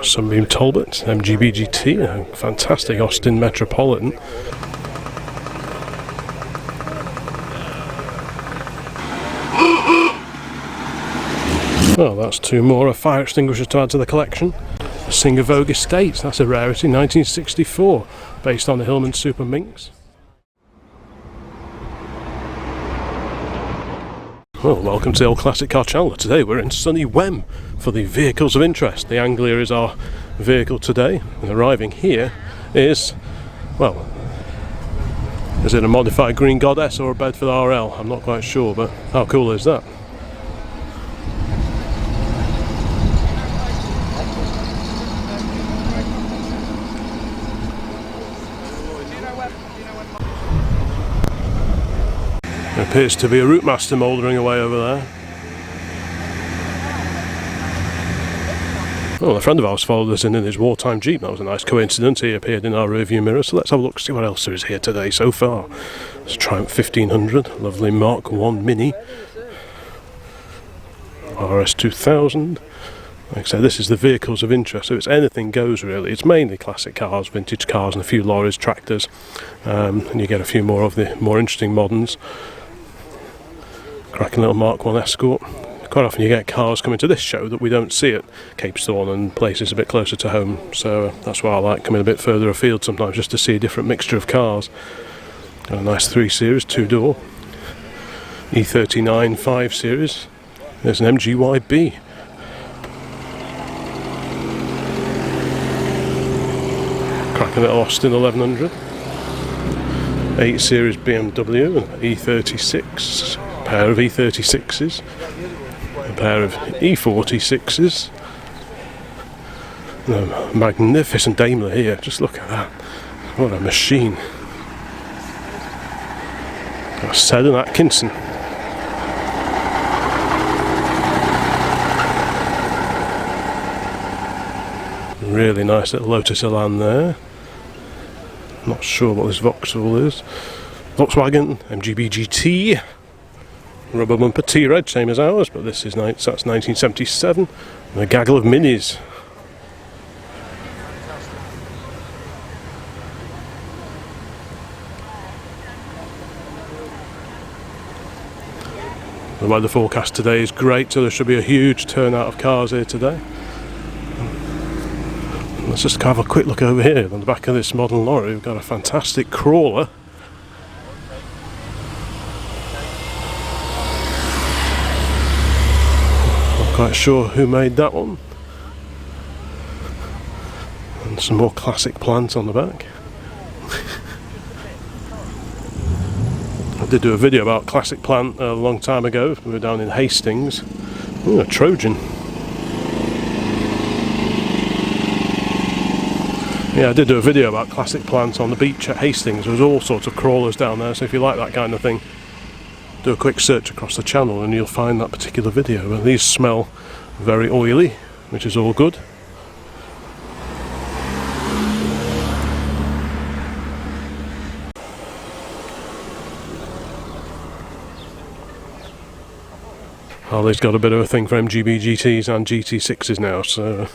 Sunbeam Talbot, MGB GT, a fantastic Austin Metropolitan. Well, that's two more fire extinguishers to add to the collection. The Singer Vogue Estates, that's a rarity, 1964, based on the Hillman Super Minx. Well, welcome to the Old Classic Car Channel. Today we're in sunny Wem for the vehicles of interest. The Anglia is our vehicle today, and arriving here is, well, is it a modified Green Goddess or a Bedford RL? I'm not quite sure, but how cool is that? There appears to be a Routemaster mouldering away over there. Well, a friend of ours followed us in his wartime Jeep. That was a nice coincidence. He appeared in our rearview mirror. So let's have a look, see what else there is here today so far. It's a Triumph 1500, lovely Mark 1 Mini, RS 2000. Like I said, this is the vehicles of interest, so it's anything goes really. It's mainly classic cars, vintage cars, and a few lorries, tractors, and you get a few more of the more interesting moderns. Cracking little Mark 1 Escort. Quite often you get cars coming to this show that we don't see at Capesthorne and places a bit closer to home, so that's why I like coming a bit further afield sometimes, just to see a different mixture of cars. Got a nice 3 Series, 2-door, E39 5 Series. There's an MGYB. Cracking little Austin 1100. 8 Series BMW, an E36. Pair of E36s, a pair of E46s, a magnificent Daimler here. Just look at that, what a machine. Got a Sedan Atkinson. Really nice little Lotus Elan there. Not sure what this Vauxhall is. Volkswagen MGB GT. Rubber bumper T-Red, same as ours, but this is that's 1977. And a gaggle of minis. The weather forecast today is great, so there should be a huge turnout of cars here today. Let's just have a quick look over here. On the back of this modern lorry, we've got a fantastic crawler. Quite sure who made that one. And some more classic plants on the back. I did do a video about classic plant a long time ago. We were down in Hastings. Ooh, a Trojan. Yeah, I did do a video about classic plants on the beach at Hastings. There was all sorts of crawlers down there, so if you like that kind of thing, do a quick search across the channel and you'll find that particular video. But these smell very oily, which is all good. Harley's got a bit of a thing for MGB GTs and GT6s now, so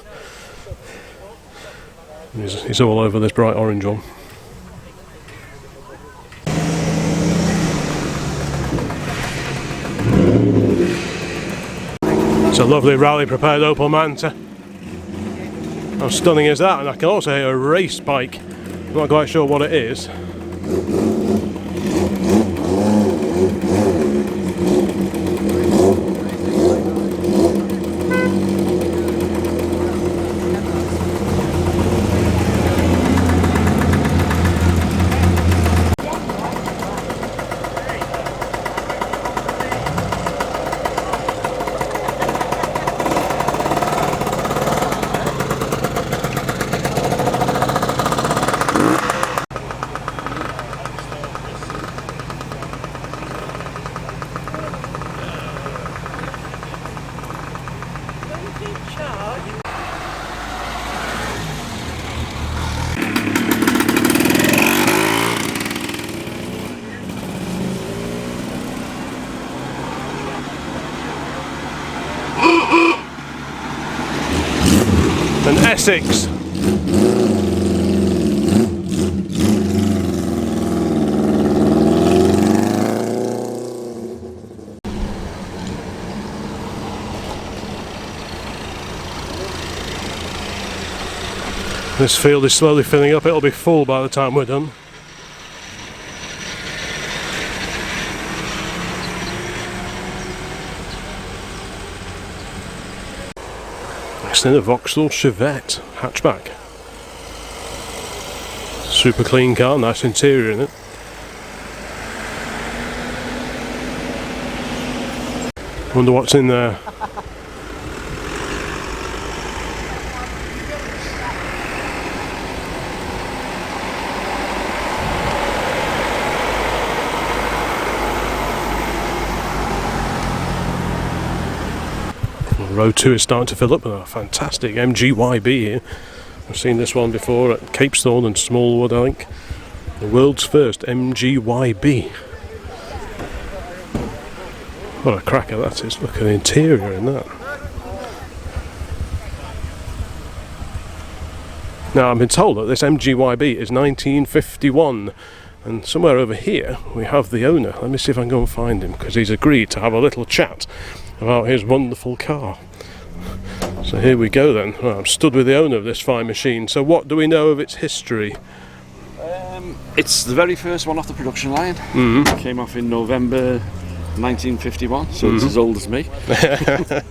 he's all over this bright orange one. It's a lovely rally prepared Opel Manta. How stunning is that? And I can also hear a race bike. I'm not quite sure what it is. V6. This field is slowly filling up, it'll be full by the time we're done. Next in, a Vauxhall Chevette hatchback. Super clean car, nice interior in it. Wonder what's in there. Row 2 is starting to fill up with a fantastic MGYB here. I've seen this one before at Capesthorne and Smallwood, I think. The world's first MGYB. What a cracker that is. Look at the interior in that. Now, I've been told that this MGYB is 1951. And somewhere over here we have the owner. Let me see if I can go and find him, because he's agreed to have a little chat about his wonderful car. So here we go then. Well, I'm stood with the owner of this fine machine. So what do we know of its history? It's the very first one off the production line. It came off in November 1951, so it's as old as me. Right.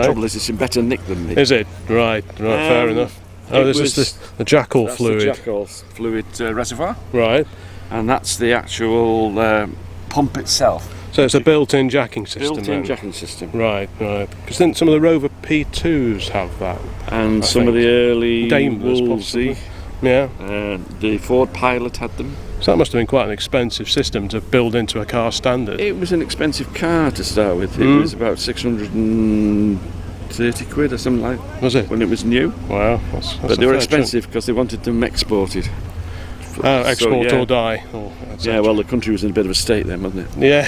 Trouble is, it's in better nick than me. Is it? Right, fair enough. Oh, this is the Jackall fluid. The Jackall fluid reservoir. Right. And that's the actual pump itself. So it's a built-in jacking system. Built-in jacking system. Right, right. Because didn't some of the Rover P2s have that? And some of the early Daimlers, Wolsey, yeah. The Ford Pilot had them. So that must have been quite an expensive system to build into a car standard. It was an expensive car to start with. It was about 630 quid or something like that. Was it? When it was new. Wow. That's but they were expensive because they wanted them exported. Export so, yeah. Or die. Yeah, well, the country was in a bit of a state then, wasn't it? Yeah.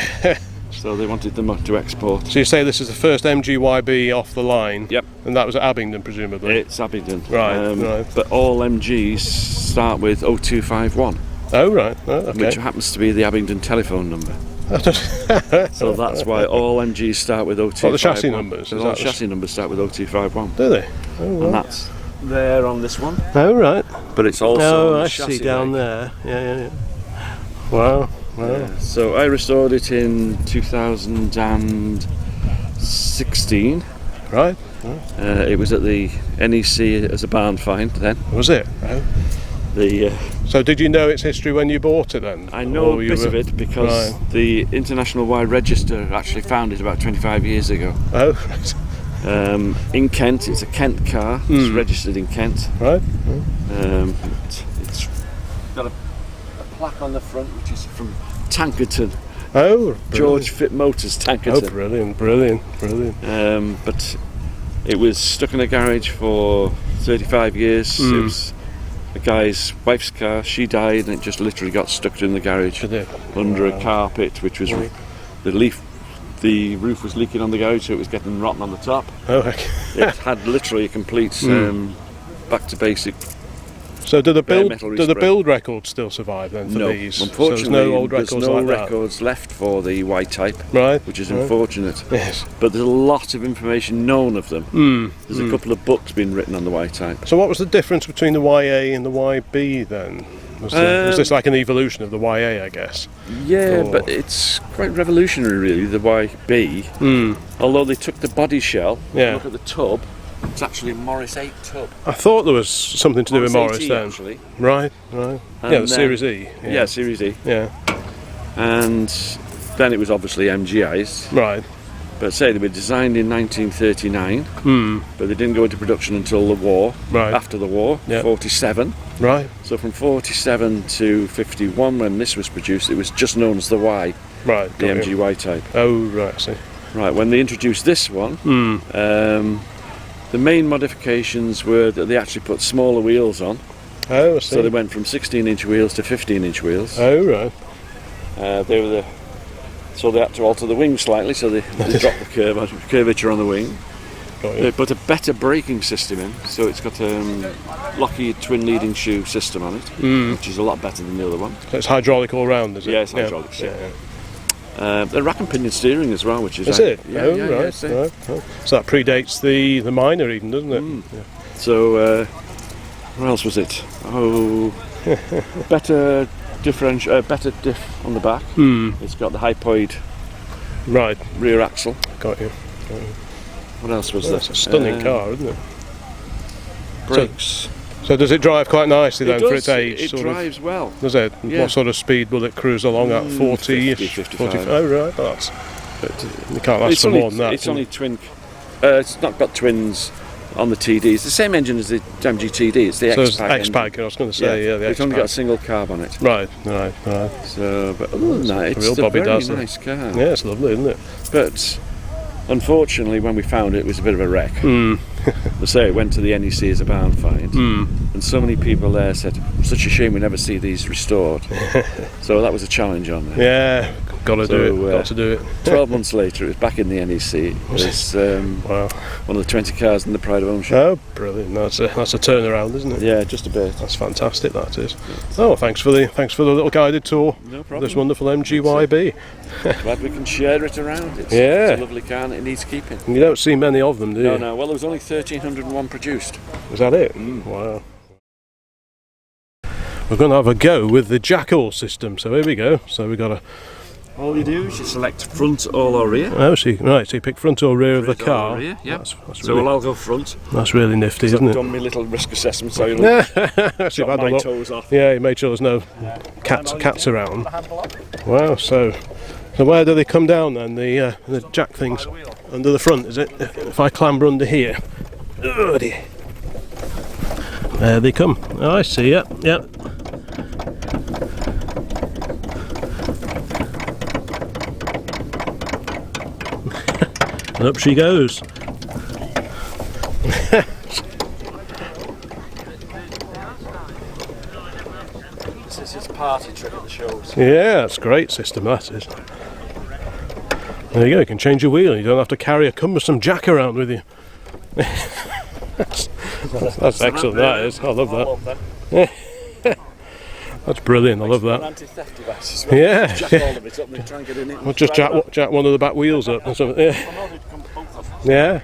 So they wanted them to export. So you say this is the first MGYB off the line? Yep. And that was at Abingdon, presumably? It's Abingdon. Right, right. But all MGs start with 0251. Oh, right. Oh, okay. Which happens to be the Abingdon telephone number. So that's why all MGs start with 0251. What, the chassis numbers? All the chassis numbers start with 0251. Do they? Oh, right. And that's there on this one. Oh, right. But it's also on the I chassis see down leg. there. Yeah. Wow. Yeah. So I restored it in 2016. Right. It was at the NEC as a barn find then. Was it? Oh. So did you know its history when you bought it then? I know a bit of it because the International Y Register actually found it about 25 years ago. Oh. In Kent, it's a Kent car. It's registered in Kent. Right. It's got a plaque on the front which is from Tankerton. Oh, brilliant. George Fit Motors, Tankerton. Oh, brilliant. But it was stuck in a garage for 35 years. It was a guy's wife's car. She died, and it just literally got stuck in the garage under a carpet, which was the roof was leaking on the garage, so it was getting rotten on the top. Oh, okay. It had literally a complete back to basic. So do the build records still survive then for these? Unfortunately, so there's no old records there's no like records left for the Y-type, which is unfortunate. Yes. But there's a lot of information known of them. There's a couple of books being written on the Y-type. So what was the difference between the YA and the YB then? Was this like an evolution of the YA, I guess? Yeah, but it's quite revolutionary really, the YB. Although they took the body shell, look at the tub, it's actually a Morris 8 tub. I thought there was something to do with Morris then. Actually. Right. And the Series E. Yeah, Series E. Yeah. And then it was obviously MGIs. Right. But say they were designed in 1939, but they didn't go into production until the war. Right. After the war, 47. Right. So from 47 to 51, when this was produced, it was just known as the Y. Right. The MGY type. Oh, right. I see. Right. When they introduced this one, the main modifications were that they actually put smaller wheels on. Oh, I see. So they went from 16-inch wheels to 15-inch wheels. Oh, right. So they had to alter the wing slightly, so they dropped the curvature on the wing. got you. They put a better braking system in, so it's got a Lockheed twin leading shoe system on it, which is a lot better than the other one. So it's hydraulic all round, is it? Yeah, it's hydraulic. The rack and pinion steering as well, which is... Is it? Yeah, right. yeah. So that predates the minor even, doesn't it? Yeah. So, what else was it? Oh, better diff on the back. It's got the hypoid rear axle. Got you. What else was there? It's a stunning car, isn't it? Brakes. So does it drive quite nicely then for its age? It drives well. Does it? Yeah. What sort of speed will it cruise along at? 40-ish? 50, 45. Oh right, you can't ask for more than that. It's only twin. It's not got twins on the TD. It's the same engine as the MG TD. It's the X-Pack. I was going to say, the It's X-Pack. only got a single carb on it. Right. So, but other than that, it's real a Bobby very Dazzler. nice car. Yeah, it's lovely, isn't it? But unfortunately, when we found it, it was a bit of a wreck. They say it went to the NEC as a bound find, and so many people there said, "Such a shame we never see these restored." So that was a challenge on there. Yeah, got to do it. 12 months later, it was back in the NEC. It's one of the 20 cars in the pride of ownership. Oh, brilliant! That's a turnaround, isn't it? Yeah, just a bit. That's fantastic. That is. Oh, thanks for the little guided tour. No problem. Of this wonderful MGYB. Glad we can share it around. It's a lovely car and it needs keeping. You don't see many of them, do you? No. Well, there was only 1,301 produced. Was that it? Wow. We're going to have a go with the Jackall system. So here we go. So we got a. All you do is you select front, all or rear. Oh, so you pick front or rear of the car. Rear, yeah. That's so really, I'll go front. That's really nifty, isn't I've it? done my little risk assessment, so you'll Actually, got my toes off. Yeah, you made sure there's no cats around. Wow. So where do they come down then? The jack things under the front, is it? If I clamber under here, oh dear. There they come. Oh, I see. Yep. And up she goes. This is his party trick at the shows. Yeah, that's a great system, that is. There you go, you can change your wheel, you don't have to carry a cumbersome jack around with you. that's excellent, that is. I love that. That's brilliant, I love that. Anti-theft device as well. Yeah. Jack all of it up and try and get in it. Well, just jack one of the back wheels up or something. Yeah.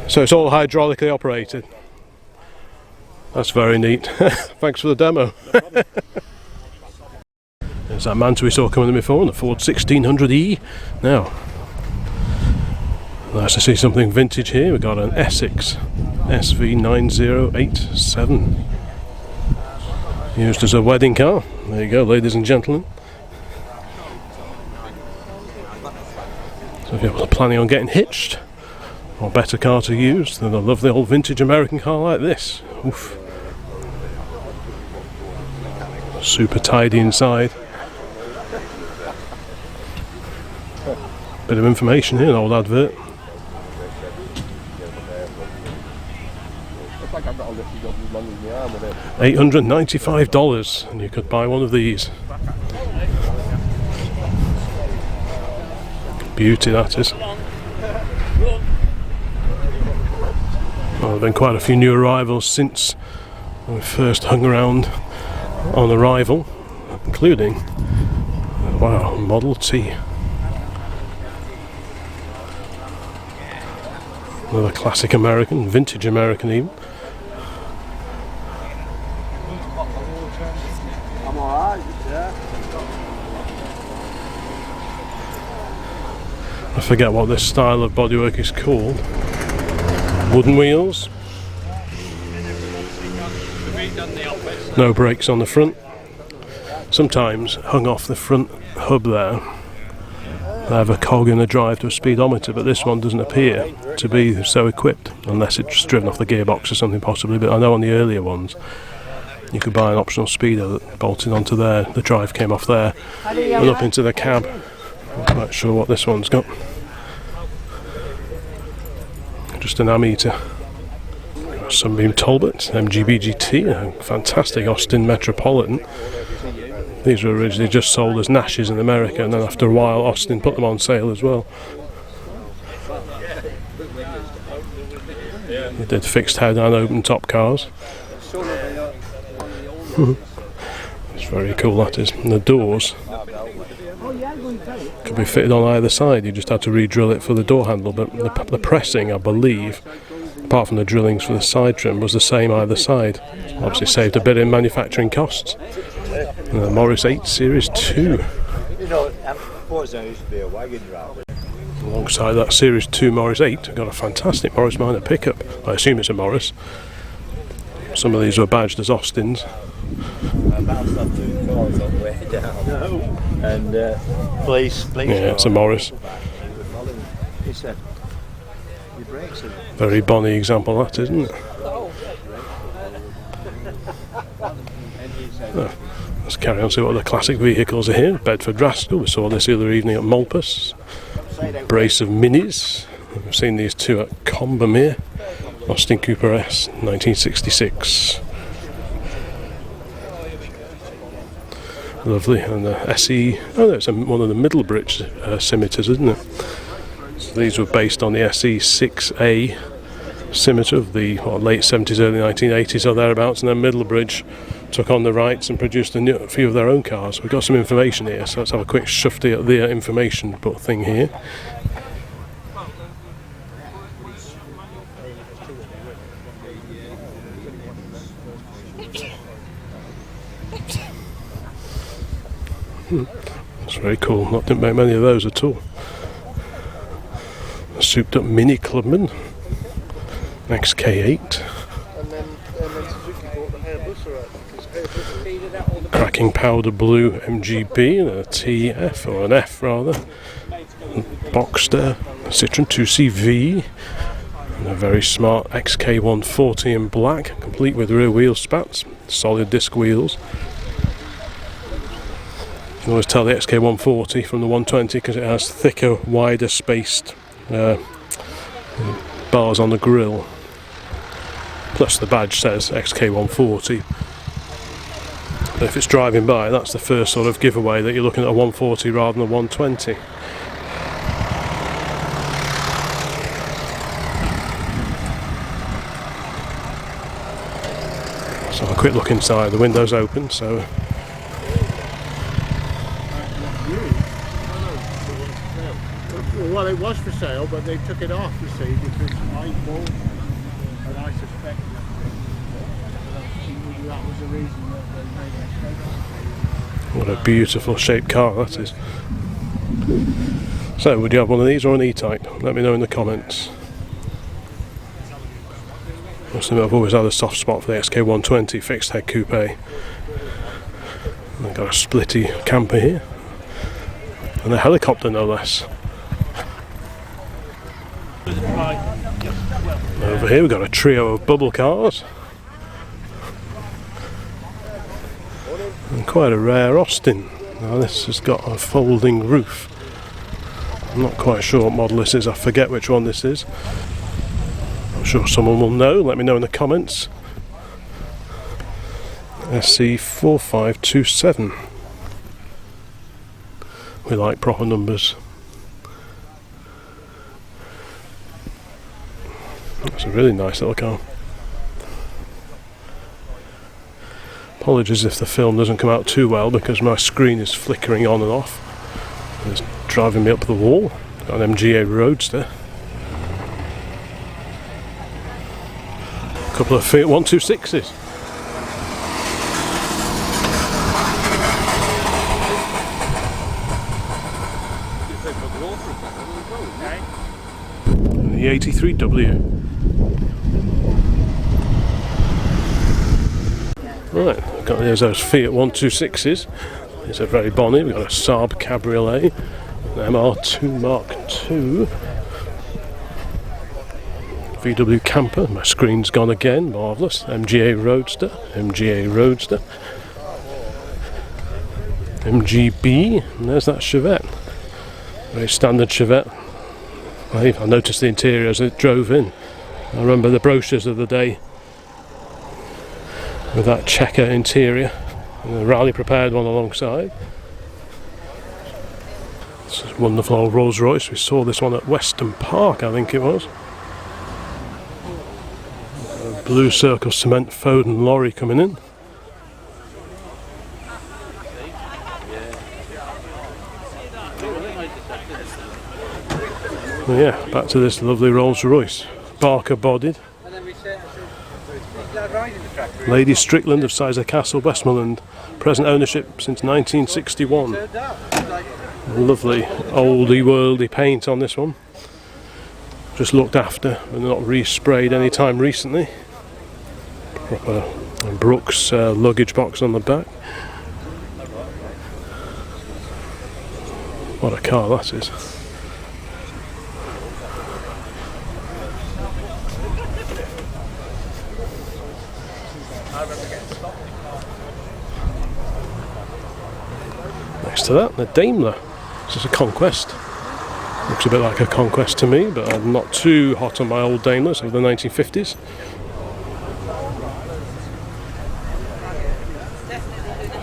So it's all hydraulically operated. That's very neat. Thanks for the demo. There's that Manta we saw coming in before, the Ford 1600E. Now, nice to see something vintage here. We've got an Essex SV9087. Used as a wedding car. There you go, ladies and gentlemen. So if you're planning on getting hitched, or better car to use than a lovely old vintage American car like this. Oof. Super tidy inside. Bit of information here, an old advert. $895 and you could buy one of these. Beauty, that is. Well, there have been quite a few new arrivals since we first hung around on arrival, including, wow, Model T. Another classic American, vintage American even. I'm alright, yeah. I forget what this style of bodywork is called. Wooden wheels. No brakes on the front. Sometimes hung off the front hub there, they have a cog in the drive to a speedometer, but this one doesn't appear to be so equipped, unless it's just driven off the gearbox or something possibly. But I know on the earlier ones you could buy an optional speedo that bolted onto there, the drive came off there and up into the cab. I'm not quite sure what this one's got. Just an ammeter. Sunbeam Talbot, MGB-GT, a fantastic Austin Metropolitan. These were originally just sold as Nashes in America, and then after a while Austin put them on sale as well. They did fixed head and open top cars. It's very cool, that is. And the doors could be fitted on either side. You just had to re-drill it for the door handle, but the pressing, I believe, apart from the drillings for the side trim, was the same either side. Obviously saved a bit in manufacturing costs. Morris 8 Series 2. Alongside that Series 2 Morris 8, we've got a fantastic Morris Minor pickup. I assume it's a Morris. Some of these were badged as Austins. Yeah, it's a Morris. Very bonny example, that, isn't it? Let's carry on and see what the classic vehicles are here. Bedford Rascal, we saw this the other evening at Malpas. Brace of Minis. We've seen these two at Combermere. Austin Cooper S, 1966. Lovely. And the SE, oh, that's one of the Middlebridge scimitars, isn't it? So these were based on the SE 6A scimitar of the late 70s, early 1980s or thereabouts, and then Middlebridge took on the rights and produced a few of their own cars. We've got some information here, so let's have a quick shufty at the information thing here. That's very cool. Didn't make many of those at all. A souped up Mini Clubman XK8. Cracking powder blue MGB and a TF, or an F rather. Boxster, Citroen 2CV, and a very smart XK140 in black, complete with rear wheel spats, solid disc wheels. You can always tell the XK140 from the 120 because it has thicker, wider spaced bars on the grille. Plus the badge says XK140. But if it's driving by, that's the first sort of giveaway that you're looking at a 140 rather than a 120. So a quick look inside, the window's open, so well, it was for sale, but they took it off, you see, because I bought and I suspect that was the reason that they made a mistake. what a beautiful shaped car that is. So, would you have one of these or an E-Type? Let me know in the comments. I've always had a soft spot for the XK120 fixed head coupe. I've got a splitty camper here. And a helicopter, no less. Over here we've got a trio of bubble cars. And quite a rare Austin. Now this has got a folding roof. I'm not quite sure what model this is, I forget which one this is. I'm sure someone will know, let me know in the comments. SC4527. We like proper numbers. It's a really nice little car. Apologies if the film doesn't come out too well because my screen is flickering on and off. It's driving me up the wall. Got an MGA Roadster. A couple of Fiat 126s. The 83W. Right, we've got those Fiat 126s. These are very bonny. We've got a Saab Cabriolet, an MR2 Mark II, VW camper. My screen's gone again, marvellous. MGA Roadster, MGB, and there's that Chevette. Very standard Chevette. I noticed the interior as it drove in. I remember the brochures of the day with that checker interior and a rally prepared one alongside. This is a wonderful old Rolls Royce. We saw this one at Weston Park, I think it was. A blue circle cement Foden lorry coming in. And yeah, back to this lovely Rolls Royce, Barker bodied. Lady Strickland of Sizer Castle, Westmoreland. Present ownership since 1961. Lovely oldie worldy paint on this one. Just looked after and not resprayed any time recently. Proper Brooks luggage box on the back. What a car that is. Next to that, the Daimler. This is a Conquest. Looks a bit like a Conquest to me, but I'm not too hot on my old Daimlers of the 1950s.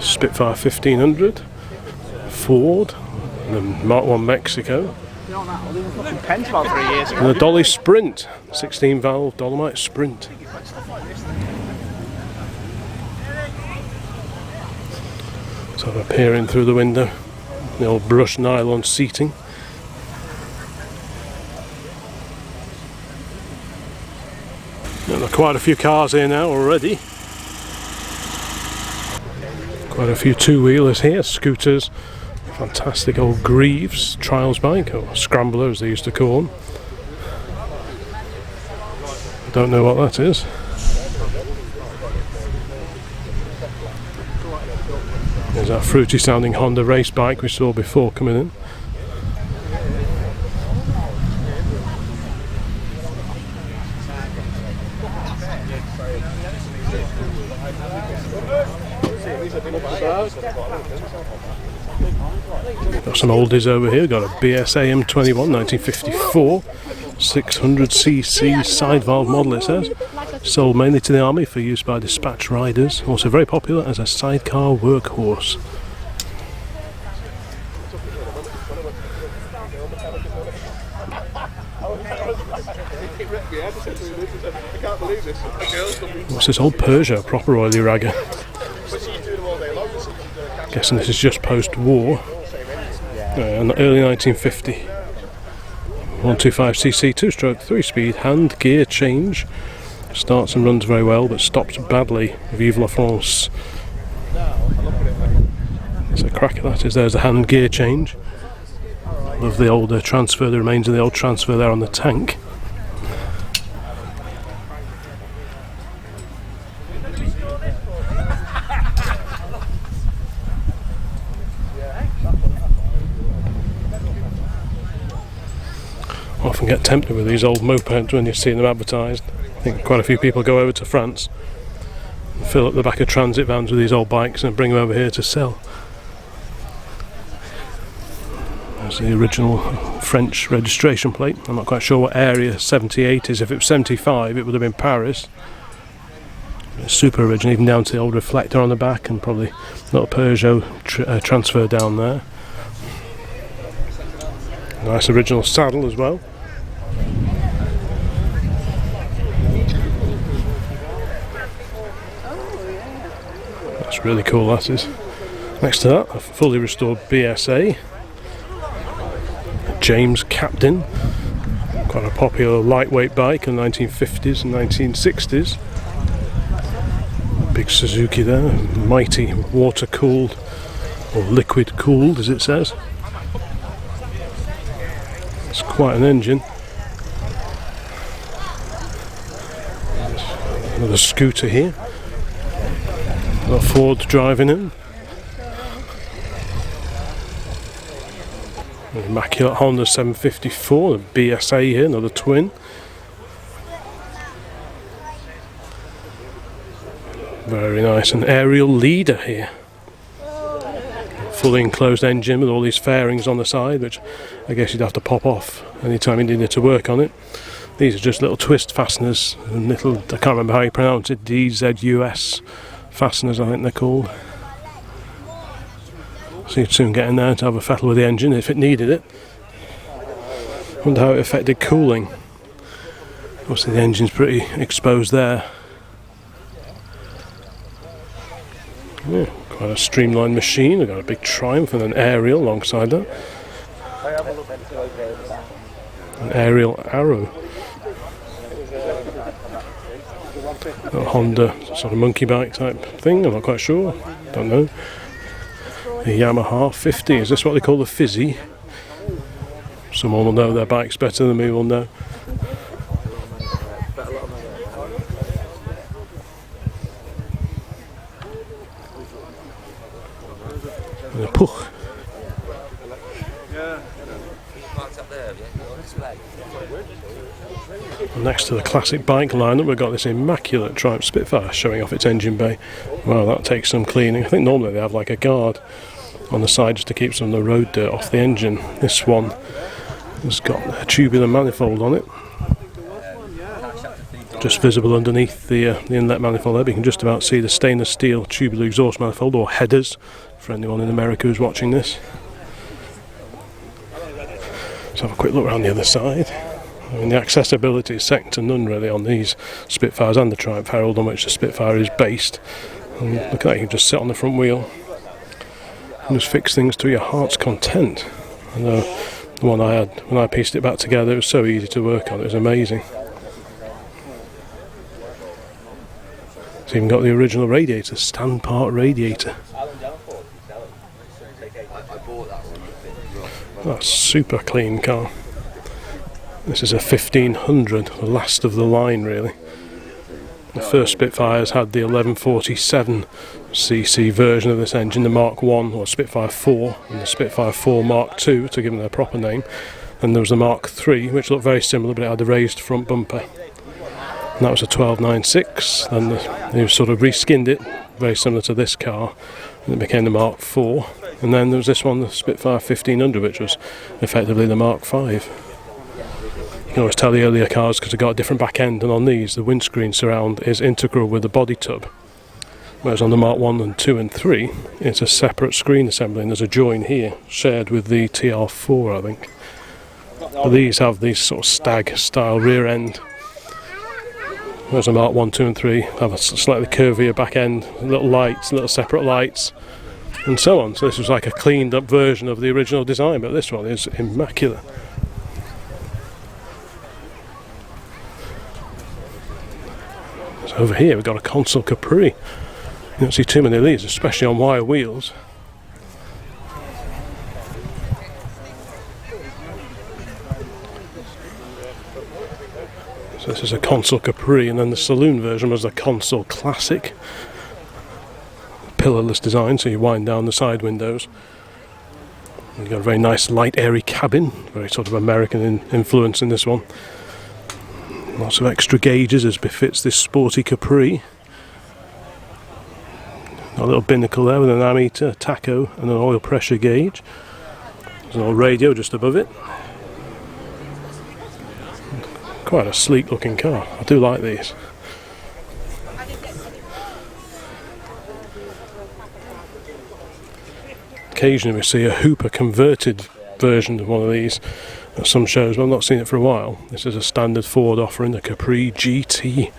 Spitfire 1500, Ford, and the Mark 1 Mexico. And the Dolly Sprint, 16 valve Dolomite Sprint. Sort of peering through the window, the old brushed nylon seating. And there are quite a few cars here now already. Quite a few two-wheelers here, scooters, fantastic old Greaves trials bike, or scrambler as they used to call them. Don't know what that is. There's that fruity sounding Honda race bike we saw before coming in. Got some oldies over here. Got a BSA M21 1954 600cc side valve model, it says. Sold mainly to the army for use by dispatch riders. Also very popular as a sidecar workhorse. What's this old Peugeot? Proper oily ragger. Guessing this is just post-war. Early 1950. 125cc 2-stroke 3-speed hand gear change. Starts and runs very well, but stops badly. Vive la France. There's a cracker that is. There's the hand gear change. Love the old transfer, the remains of the old transfer there on the tank. Often get tempted with these old mopeds when you see them advertised. I think quite a few people go over to France and fill up the back of transit vans with these old bikes and bring them over here to sell. There's the original French registration plate. I'm not quite sure what area 78 is. If it was 75 it would have been Paris. It's super original, even down to the old reflector on the back, and probably a little Peugeot transfer down there. Nice original saddle as well. That's really cool, that is. Next to that, a fully restored BSA. James Captain. Quite a popular lightweight bike in the 1950s and 1960s. Big Suzuki there, mighty water cooled, or liquid cooled as it says. It's quite an engine. Another scooter here. Got Ford driving in. An immaculate Honda 754, the BSA here, another twin. Very nice, an aerial Leda here. Fully enclosed engine with all these fairings on the side, which I guess you'd have to pop off anytime you needed to work on it. These are just little twist fasteners, little, I can't remember how you pronounce it, DZUS fasteners I think they're called. So you'd soon get in there to have a fettle with the engine if it needed it. Wonder how it affected cooling. Obviously the engine's pretty exposed there. Yeah, quite a streamlined machine. We've got a big Triumph and an aerial alongside that. An aerial Arrow. A Honda sort of monkey bike type thing, I'm not quite sure. Don't know. The Yamaha 50, is this what they call the Fizzy? Someone will know their bikes better than me will know. And a Puch. And next to the classic bike lineup, we've got this immaculate Triumph Spitfire showing off its engine bay. Well, that takes some cleaning. I think normally they have like a guard on the side just to keep some of the road dirt off the engine. This one has got a tubular manifold on it, just visible underneath the inlet manifold there. But you can just about see the stainless steel tubular exhaust manifold, or headers, for anyone in America who's watching this. Let's have a quick look around the other side. I mean, the accessibility is second to none really on these Spitfires and the Triumph Herald, on which the Spitfire is based. And look at that, you can just sit on the front wheel and just fix things to your heart's content. I know the one I had, when I pieced it back together, it was so easy to work on, it was amazing. It's even got the original radiator, stand part radiator. That's a super clean car. This is a 1500, the last of the line really. The first Spitfires had the 1147cc version of this engine, the Mark 1 or Spitfire 4, and the Spitfire 4 Mark 2 to give them their proper name. And there was the Mark 3, which looked very similar, but it had a raised front bumper. And that was a 1296. Then they sort of reskinned it, very similar to this car, and it became the Mark 4. And then there was this one, the Spitfire 1500, which was effectively the Mark 5. You can always tell the earlier cars because they've got a different back end, and on these the windscreen surround is integral with the body tub, whereas on the Mark 1 and 2 and 3 it's a separate screen assembly, and there's a join here shared with the TR4 I think. But these have these sort of stag style rear end, whereas the Mark 1, 2 and 3 have a slightly curvier back end, little lights, little separate lights and so on. So this was like a cleaned up version of the original design, but this one is immaculate. Over here we've got a Consul Capri. You don't see too many of these, especially on wire wheels. So this is a Consul Capri, and then the saloon version was the Consul Classic. Pillarless design, so you wind down the side windows. You've got a very nice light airy cabin, very sort of American influence in this one. Lots of extra gauges as befits this sporty Capri. A little binnacle there with an ammeter, tacho and an oil pressure gauge. There's an old radio just above it. Quite a sleek looking car, I do like these. Occasionally we see a Hooper converted version of one of these at some shows, but I've not seen it for a while. This is a standard Ford offering, the Capri GT.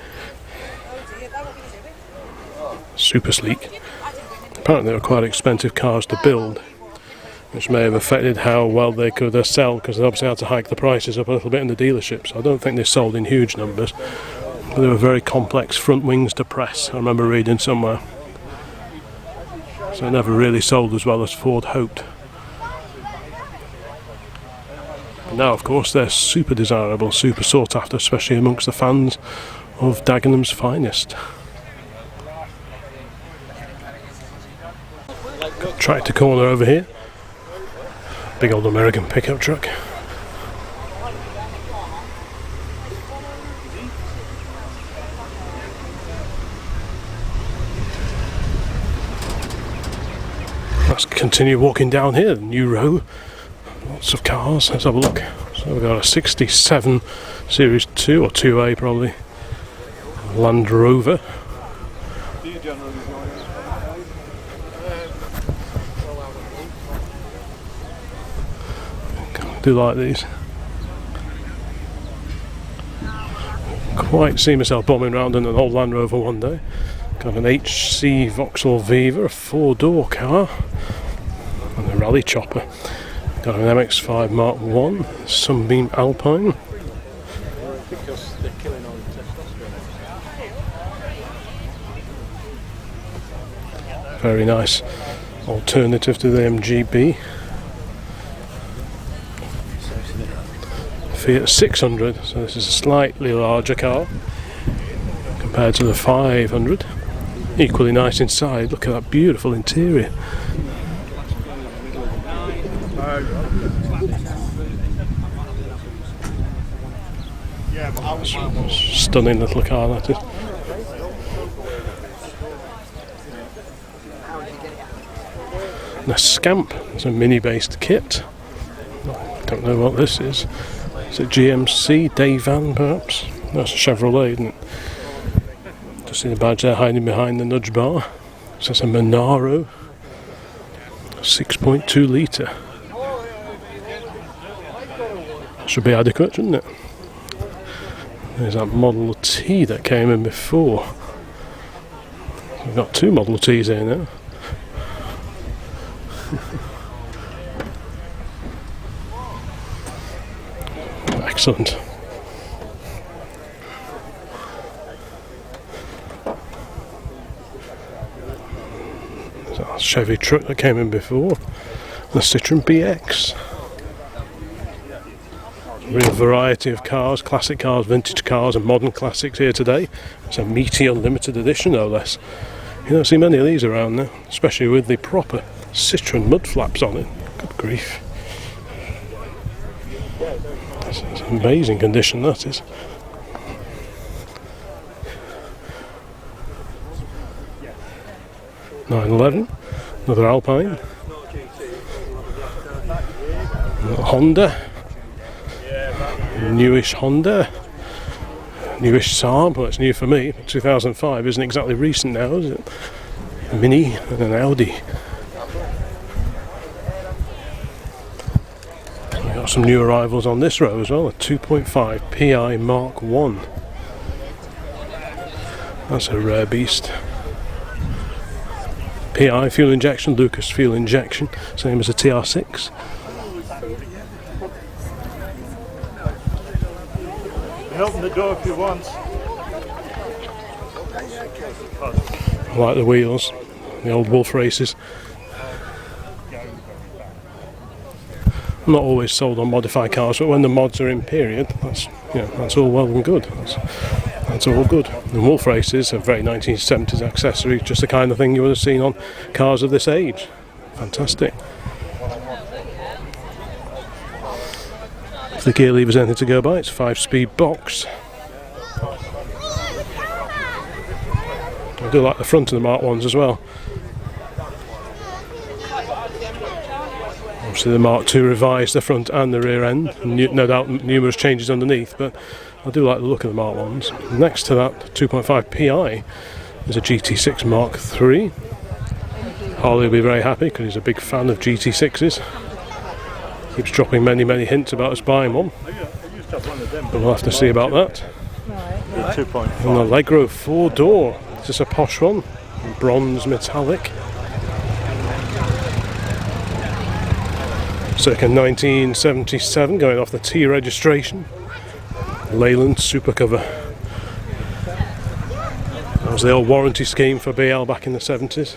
Super sleek. Apparently they were quite expensive cars to build, which may have affected how well they could sell, because they obviously had to hike the prices up a little bit in the dealerships. I don't think they sold in huge numbers, but they were very complex front wings to press, I remember reading somewhere. So it never really sold as well as Ford hoped. Now, of course, they're super desirable, super sought after, especially amongst the fans of Dagenham's finest. Got tractor corner over here. Big old American pickup truck. Let's continue walking down here, the new row. Lots of cars, let's have a look. So we've got a 67 Series 2 or 2A probably Land Rover. I do like these. quite see myself bombing around in an old Land Rover one day. Got an HC Vauxhall Viva, a 4-door car, and a rally chopper. Got an MX-5 Mark 1, Sunbeam Alpine. Very nice alternative to the MGB. Fiat 600, so this is a slightly larger car compared to the 500. Equally nice inside. Look at that beautiful interior. Stunning little car that is. And a Scamp. It's a mini-based kit. Don't know what this is. Is it GMC Dayvan perhaps? That's a Chevrolet, isn't it? Just see the badge there hiding behind the nudge bar. So that's a Monaro 6.2 litre. Should be adequate, shouldn't it? There's that Model T that came in before. We've got two Model Ts here now. Excellent. There's a Chevy truck that came in before. The Citroen BX. Real variety of cars, classic cars, vintage cars and modern classics here today. It's a Meteor limited edition no less. You don't see many of these around now, especially with the proper Citroen mud flaps on it. Good grief. It's an amazing condition that is. (911), another Alpine, Honda, newish Honda, newish Saab. Well, it's new for me. 2005 isn't exactly recent now, is it? A Mini and an Audi. We've got some new arrivals on this row as well. A 2.5 PI Mark 1. That's a rare beast. PI fuel injection, Lucas fuel injection, same as a TR6. Open the door if you want. I like the wheels, the old Wolf races. I'm not always sold on modified cars, but when the mods are in period, that's all well and good. That's all good. The Wolf races are very 1970s accessory, just the kind of thing you would have seen on cars of this age. Fantastic. If the gear lever's anything to go by, it's 5-speed box. I do like the front of the Mark 1s as well. Obviously the Mark II revised the front and the rear end, no doubt numerous changes underneath, but I do like the look of the Mark 1s. Next to that 2.5 PI is a GT6 Mark III. Harley will be very happy because he's a big fan of GT6s. Keeps dropping many hints about us buying one, but we'll have to see about that. And the Allegro 4-door. Is this a posh one? Bronze metallic. Circa 1977, going off the T registration. Leyland super cover. That was the old warranty scheme for BL back in the 70s.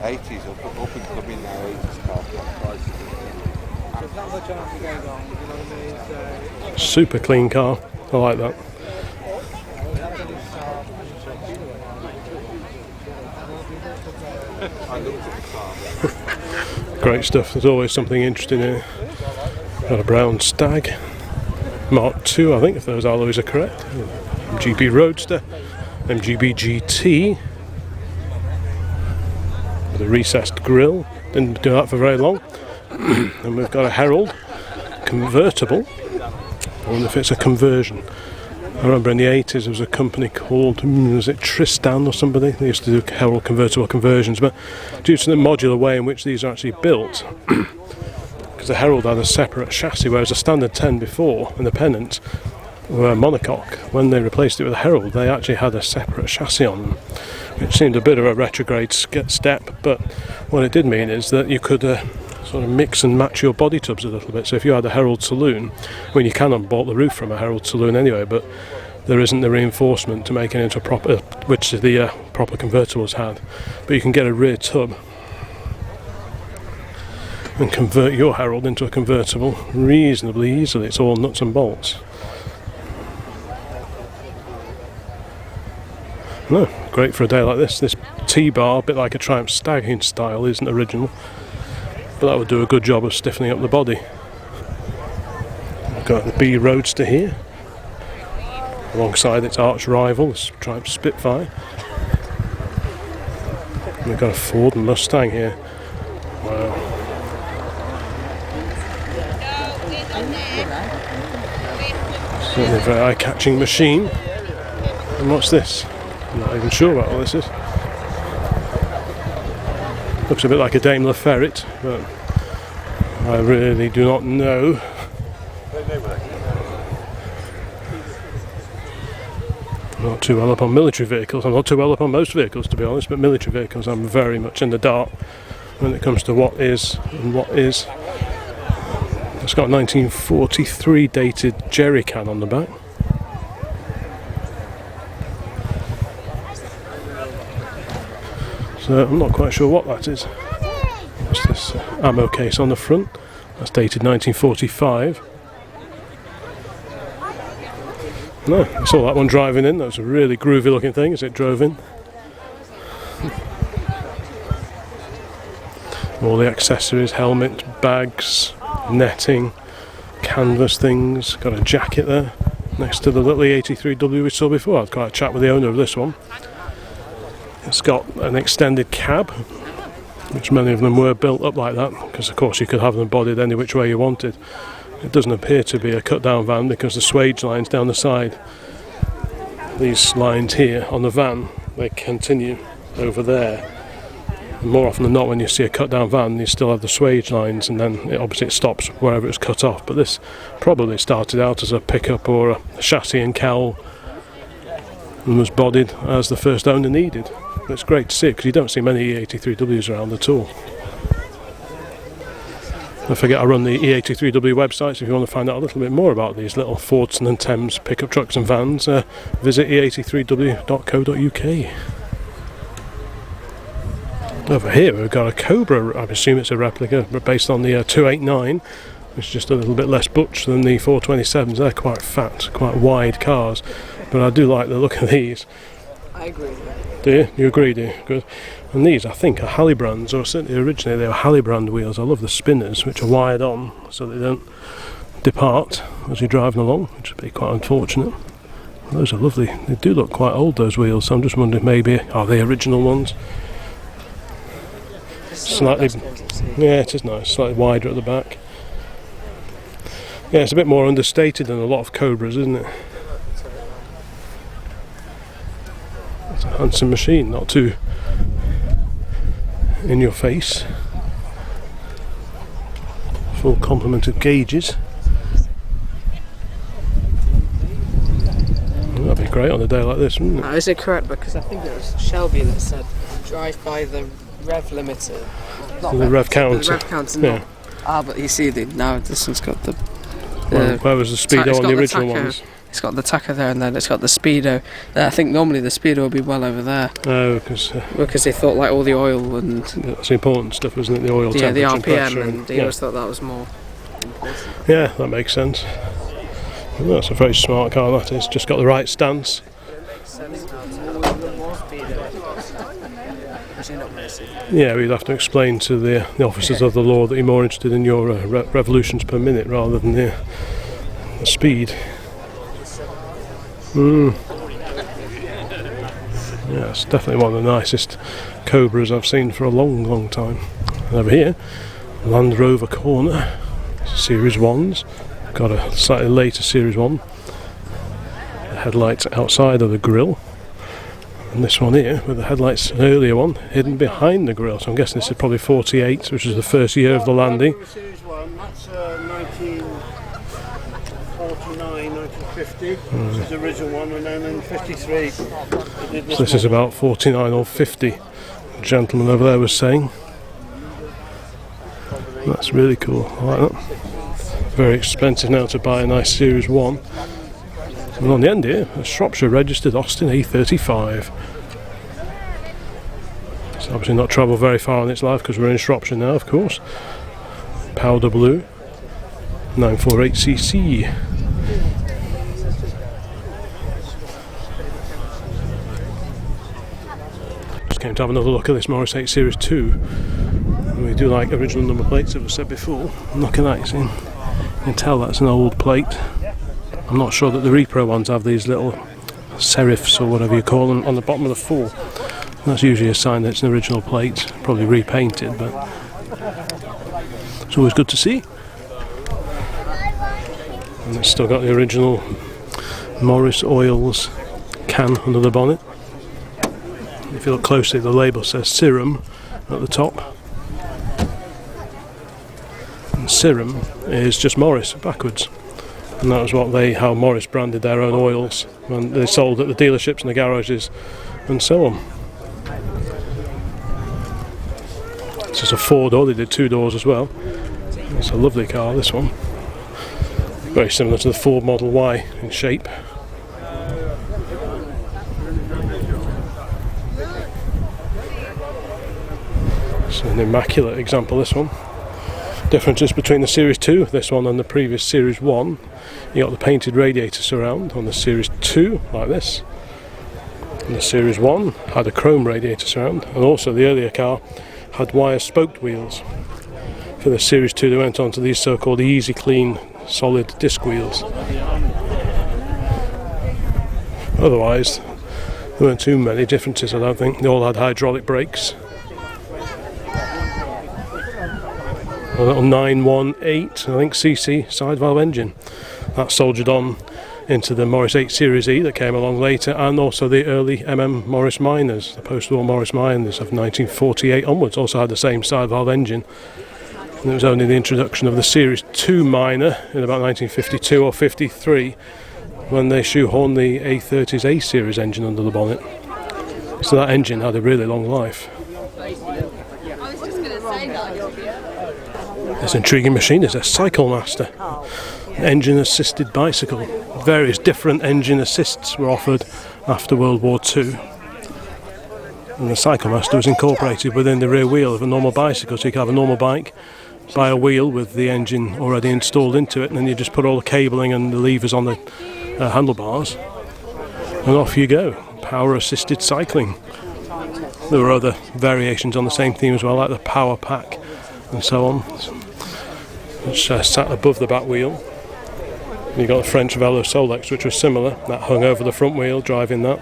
Up and coming now, 80s car. Super clean car. I like that. Great stuff. There's always something interesting here. Got a brown Stag Mark II, I think, if those alloys are correct. MGB Roadster, MGB GT. With a recessed grille, didn't do that for very long. And we've got a Herald convertible. I wonder if it's a conversion. I remember in the 80s there was a company called, was it Tristan or somebody? They used to do Herald convertible conversions, but due to the modular way in which these are actually built, because because the Herald had a separate chassis, whereas the standard 10 before and the Pennant were monocoque. When they replaced it with a Herald, they actually had a separate chassis on them, which seemed a bit of a retrograde step, but what it did mean is that you could sort of mix and match your body tubs a little bit. So if you had a Herald saloon, I mean, you can unbolt the roof from a Herald saloon anyway, but there isn't the reinforcement to make it into a proper, which the proper convertibles had. But you can get a rear tub and convert your Herald into a convertible reasonably easily. It's all nuts and bolts. No, great for a day like this. This T-bar, a bit like a Triumph Stag in style, isn't original, but that would do a good job of stiffening up the body. We've got the B Roadster here, alongside its arch rival, the Triumph Spitfire. And we've got a Ford Mustang here. Wow. Certainly a very eye-catching machine. And what's this? I'm not even sure about what this is. Looks a bit like a Daimler Ferret, but I really do not know. I'm not too well up on military vehicles. I'm not too well up on most vehicles, to be honest, but military vehicles I'm very much in the dark when it comes to what is and what is. It's got a 1943 dated jerry can on the back. So I'm not quite sure what that is. What's this ammo case on the front? That's dated 1945. No, I saw that one driving in. That was a really groovy looking thing as it drove in. All the accessories, helmet, bags, netting, canvas things. Got a jacket there next to the little E83W we saw before. I had quite a chat with the owner of this one. It's got an extended cab, which many of them were built up like that, because of course you could have them bodied any which way you wanted. It doesn't appear to be a cut down van because the swage lines down the side, these lines here on the van, they continue over there. And more often than not, when you see a cut down van, you still have the swage lines, and then it stops wherever it's cut off. But this probably started out as a pickup or a chassis and cowl and was bodied as the first owner needed. But it's great to see, because you don't see many E83Ws around at all. Don't forget, I run the E83W website, so if you want to find out a little bit more about these little Fordson and Thames pickup trucks and vans, visit e83w.co.uk. Over here we've got a Cobra. I assume it's a replica, but based on the 289, which is just a little bit less butch than the 427s. They're quite fat, quite wide cars, but I do like the look of these. I agree. Do you? You agree, do you? Good. And these, I think, are Hallibrands, or certainly originally they were Hallibrand wheels. I love the spinners, which are wired on so they don't depart as you're driving along, which would be quite unfortunate. Those are lovely. They do look quite old, those wheels, so I'm just wondering, maybe are they original ones? Slightly, yeah, it is nice. Slightly wider at the back. Yeah, it's a bit more understated than a lot of Cobras, isn't it? It's a handsome machine, not too in your face. Full complement of gauges. That'd be great on a day like this, wouldn't it? Is it correct? Because I think it was Shelby that said drive by the rev limiter. Not The rev counter. The rev counter, Yeah. not. But you see, now this one's got the. Where was the speedo on the original ones? It's got the tacho there, and then it's got the speedo. I think normally the speedo would be well over there. Oh, because they thought like all the oil and that's the important stuff, isn't it? The oil temperature, the RPM, pressure, and they always thought that was more important. Yeah, that makes sense. Well, that's a very smart car. That is. Just got the right stance. Yeah, we'd have to explain to the officers of the law that you're more interested in your revolutions per minute rather than the speed. Yeah, it's definitely one of the nicest Cobras I've seen for a long, long time. And over here, Land Rover Corner, Series 1s. Got a slightly later Series 1. The headlights outside of the grille. And this one here, with the headlights, an earlier one, hidden behind the grille. So I'm guessing this is probably 48, which is the first year of the landing. Series 1, that's in 1950. This is the original one, and then in 53. So this is about 49 or 50. The gentleman over there was saying. That's really cool. I like that. Very expensive now to buy a nice Series 1. And on the end here, a Shropshire registered Austin A35. It's obviously not travelled very far in its life because we're in Shropshire now, of course. Powder blue, 948cc. Just came to have another look at this Morris 8 Series 2. And we do like original number plates, as I've said before. Look at that, you see. You can tell that's an old plate. I'm not sure that the repro ones have these little serifs or whatever you call them on the bottom of the full. That's usually a sign that it's an original plate, probably repainted, but it's always good to see. And it's still got the original Morris Oils can under the bonnet. If you look closely, the label says Serum at the top. And Serum is just Morris backwards. And that was how Morris branded their own oils when they sold at the dealerships and the garages and so on. This is a 4-door, they did 2 doors as well. It's a lovely car, this one. Very similar to the Ford Model Y in shape. It's an immaculate example, this one. Differences between the Series 2, this one, and the previous Series 1. You got the painted radiator surround on the Series 2, like this. And the Series 1 had a chrome radiator surround, and also the earlier car had wire spoked wheels. For the Series 2 they went on to these so-called Easy Clean solid disc wheels. Otherwise there weren't too many differences, I don't think. They all had hydraulic brakes. A little 918, I think, cc side valve engine. That soldiered on into the Morris 8 Series E that came along later, and also the early Morris Minors, the post-war Morris Minors of 1948 onwards, also had the same side valve engine. And it was only the introduction of the Series 2 Minor in about 1952 or 53 when they shoehorned the A30's A Series engine under the bonnet. So that engine had a really long life. This intriguing machine is a Cycle Master, engine assisted bicycle. Various different engine assists were offered after World War II, and the Cycle Master was incorporated within the rear wheel of a normal bicycle, so you could have a normal bike, buy a wheel with the engine already installed into it, and then you just put all the cabling and the levers on the handlebars and off you go. Power assisted cycling. There were other variations on the same theme as well, like the Power Pack and so on, which sat above the back wheel. You got the French Velo Solex, which was similar, that hung over the front wheel, driving that.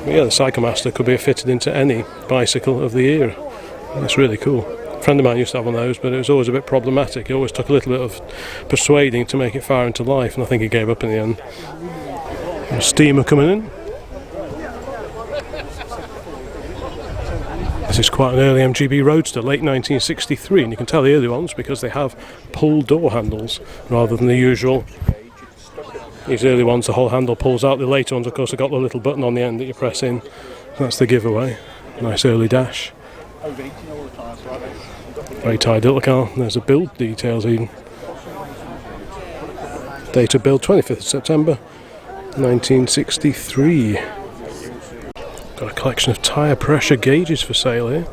But yeah, the Cycle Master could be fitted into any bicycle of the era. That's really cool. A friend of mine used to have one of those, but it was always a bit problematic. It always took a little bit of persuading to make it fire into life, and I think he gave up in the end. A steamer coming in. This is quite an early MGB Roadster, late 1963, and you can tell the early ones because they have pull door handles rather than the usual. These early ones, the whole handle pulls out. The later ones, of course, have got the little button on the end that you press in. That's the giveaway. Nice early dash. Very tidy little car. There's the build details even. Date of build 25th September 1963. Got a collection of tyre pressure gauges for sale here.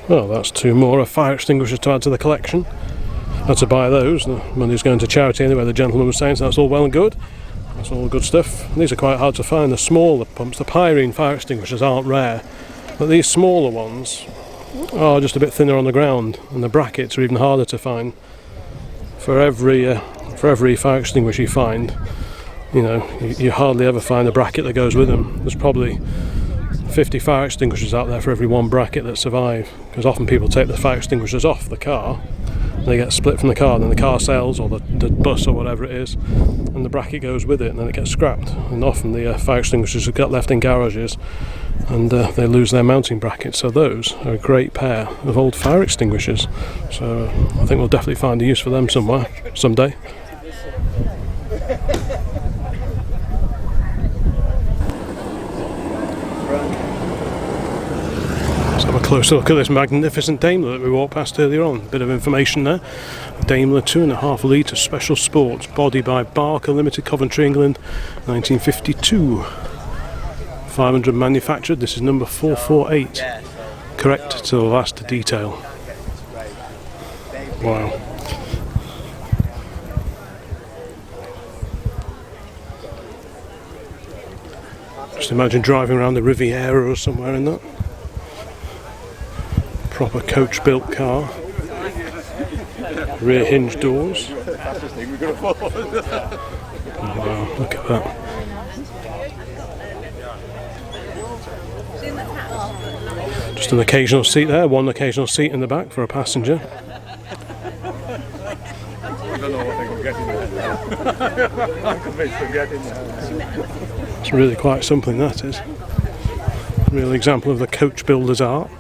Well, that's 2 more fire extinguishers to add to the collection. Had to buy those. The money's going to charity anyway, the gentleman was saying, so that's all well and good. That's all good stuff. These are quite hard to find. The smaller pumps, the Pyrene fire extinguishers, aren't rare, but these smaller ones are just a bit thinner on the ground, and the brackets are even harder to find. For every fire extinguisher you find, you hardly ever find a bracket that goes with them. There's probably 50 fire extinguishers out there for every one bracket that survive, because often people take the fire extinguishers off the car They get split from the car, then the car sells, or the bus or whatever it is, and the bracket goes with it, and then it gets scrapped. And often the fire extinguishers are left in garages, and they lose their mounting brackets. So those are a great pair of old fire extinguishers. So I think we'll definitely find a use for them somewhere, someday. Let's have a closer look at this magnificent Daimler that we walked past earlier on. Bit of information there. Daimler 2.5 litre Special Sports, body by Barker Limited, Coventry, England, 1952. 500 manufactured. This is number 448. Correct to the last detail. Wow. Just imagine driving around the Riviera or somewhere in that. Proper coach built car. Rear hinge doors. Wow, look at that. Just an occasional seat there, one occasional seat in the back for a passenger. I don't know what they're going to get in there. I'm convinced they'll get in there. It's really quite something, that is. A real example of the coach builder's art.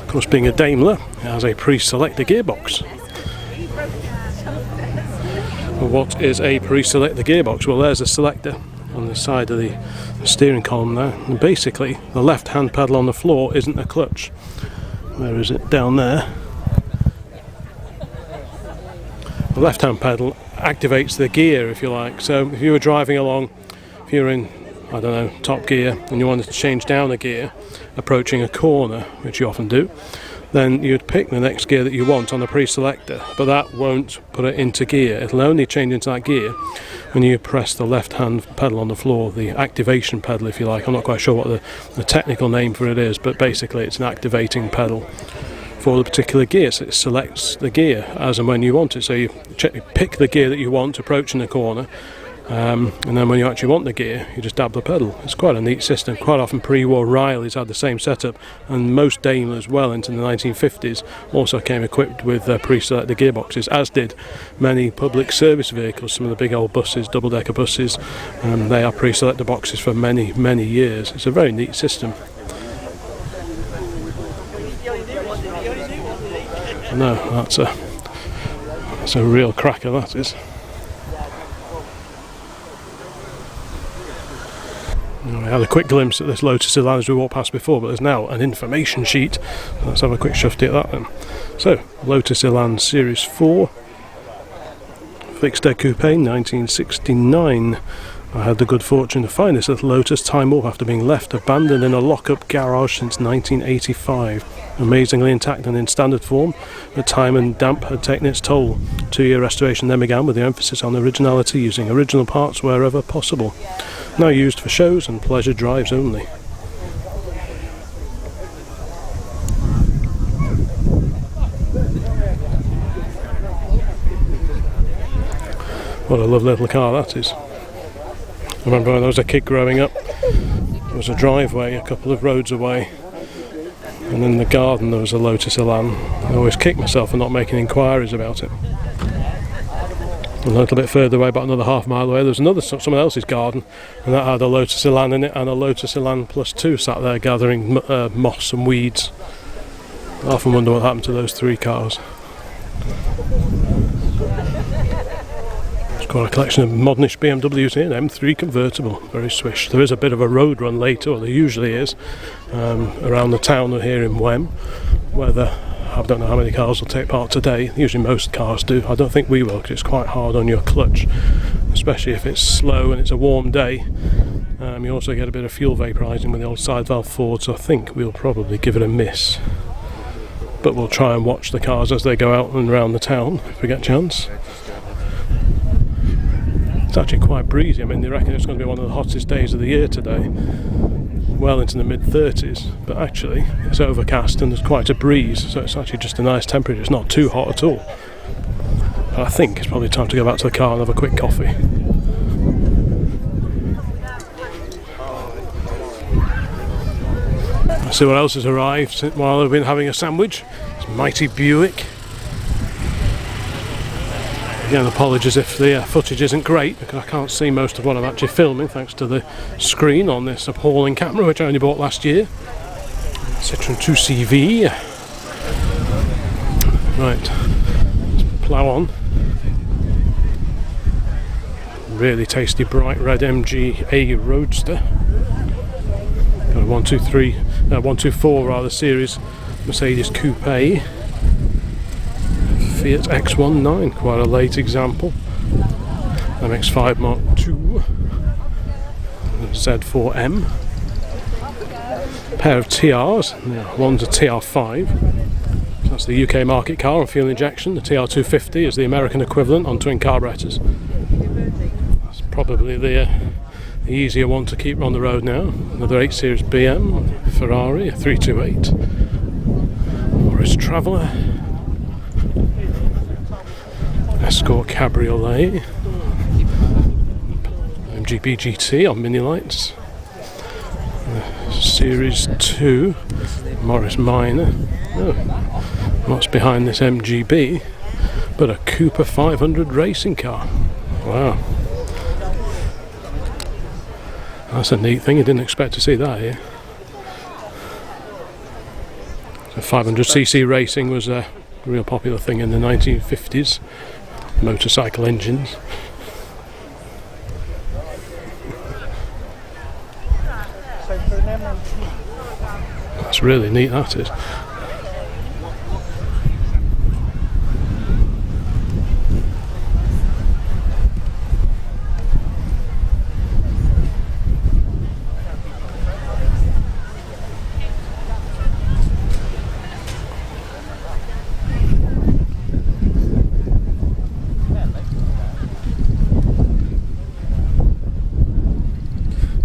Of course, being a Daimler, it has a pre-selector gearbox. Well, what is a pre-selector gearbox? Well, there's a selector on the side of the steering column there, and basically the left hand pedal on the floor isn't a clutch. Where is it? Down there. The left hand pedal activates the gear, if you like. So if you were driving along, if you're in, I don't know, top gear, and you wanted to change down a gear approaching a corner, which you often do, then you'd pick the next gear that you want on the pre-selector, but that won't put it into gear. It'll only change into that gear when you press the left hand pedal on the floor, the activation pedal, if you like. I'm not quite sure what the technical name for it is, but basically it's an activating pedal for the particular gear. So it selects the gear as and when you want it. So you pick the gear that you want approaching the corner, and then when you actually want the gear, you just dab the pedal. It's quite a neat system. Quite often pre-war Riley's had the same setup, and most Daimlers well into the 1950s also came equipped with pre-selected gearboxes, as did many public service vehicles. Some of the big old buses, double-decker buses, they are pre-selector boxes for many, many years. It's a very neat system. No, that's a real cracker, that is. We had a quick glimpse at this Lotus Elan as we walked past before, but there's now an information sheet. Let's have a quick shufty at that then. So, Lotus Elan Series 4, fixed deck coupe, 1969. I had the good fortune to find this little Lotus time off after being left abandoned in a lock-up garage since 1985. Amazingly intact and in standard form, but time and damp had taken its toll. 2-year restoration then began with the emphasis on originality, using original parts wherever possible. Now used for shows and pleasure drives only. What a lovely little car that is. I remember when I was a kid growing up, there was a driveway a couple of roads away, and in the garden there was a Lotus Elan. I always kicked myself for not making inquiries about it. A little bit further away, about another half mile away, there was someone else's garden, and that had a Lotus Elan in it, and a Lotus Elan Plus 2 sat there gathering moss and weeds. I often wonder what happened to those 3 cars. Got a collection of modernish BMWs here, an M3 convertible, very swish. There is a bit of a road run later, or there usually is, around the town here in Wem, where I don't know how many cars will take part today. Usually most cars do. I don't think we will, because it's quite hard on your clutch, especially if it's slow and it's a warm day. You also get a bit of fuel vaporising with the old side valve Ford, so I think we'll probably give it a miss. But we'll try and watch the cars as they go out and around the town if we get a chance. It's actually quite breezy. I mean, they reckon it's going to be one of the hottest days of the year today, well into the mid-30s, but actually it's overcast and there's quite a breeze, so it's actually just a nice temperature. It's not too hot at all. But I think it's probably time to go back to the car and have a quick coffee. I Let's see what else has arrived while I've been having a sandwich. It's Mighty Buick. Again, apologies if the footage isn't great because I can't see most of what I'm actually filming thanks to the screen on this appalling camera which I only bought last year. Citroen 2CV. Right, let's plough on. Really tasty bright red MGA Roadster. Got a 124 rather series Mercedes Coupe. Fiat X19, quite a late example. MX-5 Mark II. Z4M. Pair of TRs. One's a TR5. That's the UK market car on fuel injection. The TR250 is the American equivalent on twin carburetors. That's probably the easier one to keep on the road now. Another 8 Series BM, Ferrari, a 328. Morris Traveller. Escort Cabriolet. MGB GT on mini lights. Series 2 Morris Minor. Oh, what's behind this MGB? But a Cooper 500 racing car. Wow. That's a neat thing, you didn't expect to see that here. So 500cc racing was a real popular thing in the 1950s. Motorcycle engines. That's really neat, that is.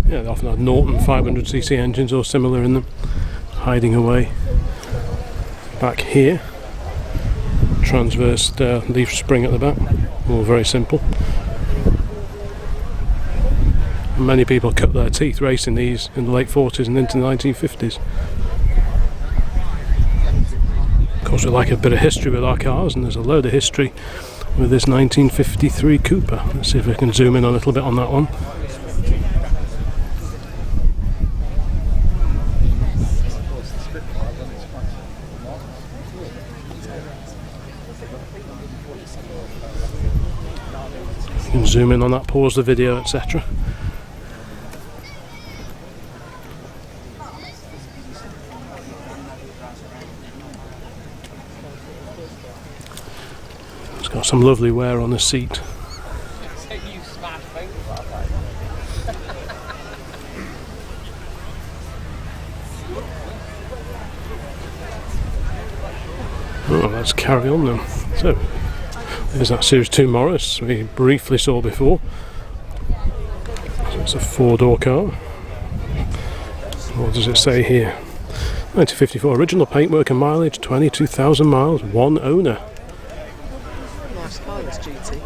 Yeah, they often have Norton 500cc engines or similar in them, hiding away. Back here, transverse leaf spring at the back, all very simple. Many people cut their teeth racing these in the late 40s and into the 1950s. Of course, we like a bit of history with our cars, and there's a load of history with this 1953 Cooper. Let's see if we can zoom in a little bit on that one. You can zoom in on that, pause the video, etc. It's got some lovely wear on the seat. Oh, let's carry on then. So, there's that Series 2 Morris we briefly saw before. So it's a 4-door car. What does it say here? 1954 original paintwork and mileage, 22,000 miles, one owner. Nice car, this GT.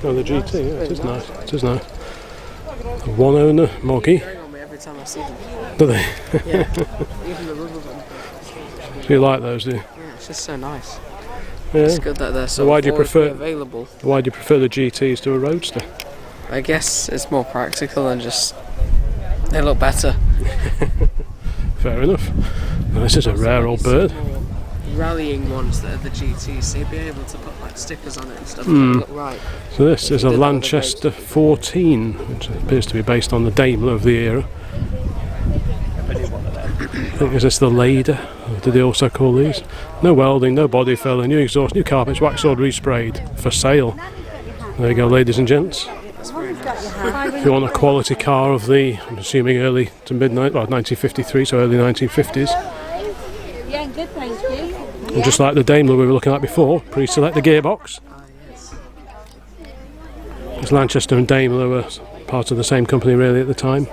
Oh, the GT, yeah, it is nice. It is nice. A one owner Moggy. They on me every time I see them. Do they? Yeah, even the rubber one. Do you like those, do you? Yeah, it's just so nice. Yeah. It's good that they're so Why do you prefer available. Why do you prefer the GTs to a Roadster? I guess it's more practical and just they look better. Fair enough. Now, this is a rare old bird. Rallying ones that are the GTs, so you'd be able to put like stickers on it and stuff that look right. So this is a Lanchester 14, which appears to be based on the Daimler of the era. I think, is this the Leda? Or did they also call these? No welding, no body filler, new exhaust, new carpets, waxed resprayed, for sale. There you go, ladies and gents. If you want a quality car of the, I'm assuming early to midnight, well 1953, so early 1950s. Yeah, good, thank you. And just like the Daimler we were looking at before, pre-select the gearbox. Because Lanchester and Daimler were part of the same company really at the time.